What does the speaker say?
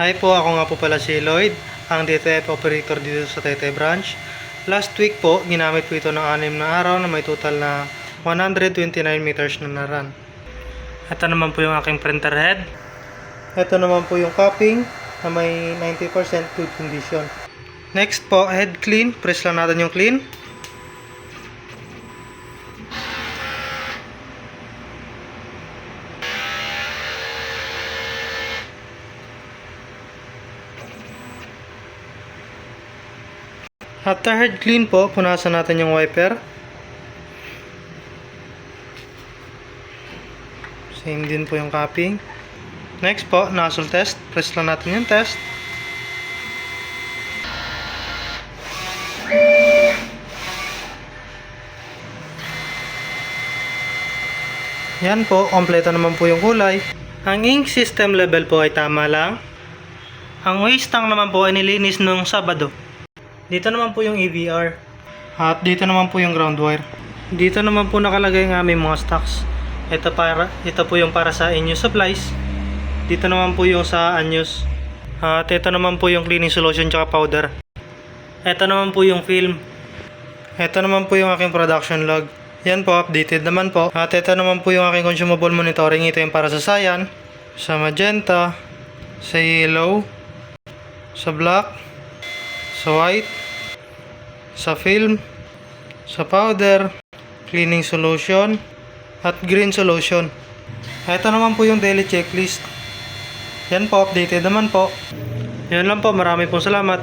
Hi po, ako nga po pala si Lloyd, ang DTF operator dito sa Taytay branch. Last week po, ginamit po ito ng 6 na araw na may total na 129 meters na naran. Ito naman po yung aking printer head. Ito naman po yung cupping na may 90% good condition. Next po, head clean. Press lang natin yung clean. After head clean po, punasan natin yung wiper. Same din po yung cupping. Next po, nozzle test. Press lang natin yung test. Yan po, kompleto naman po yung kulay. Ang ink system level po ay tama lang. Ang waste tank naman po ay nilinis nung Sabado. Dito naman po yung EVR. At dito naman po yung ground wire. Dito naman po nakalagay ang aming mga stocks. Ito po yung para sa in-use supplies. Dito naman po yung sa unused. At ito naman po yung cleaning solution tsaka powder. Ito naman po yung film. Ito naman po yung aking production log. Yan po, updated naman po. At ito naman po yung aking consumable monitoring. Ito yung para sa cyan, sa magenta, sa yellow, sa black, sa white, sa film, sa powder, cleaning solution, at green solution. Ito naman po yung daily checklist. Yan po, updated naman po. Yan lang po, marami pong salamat.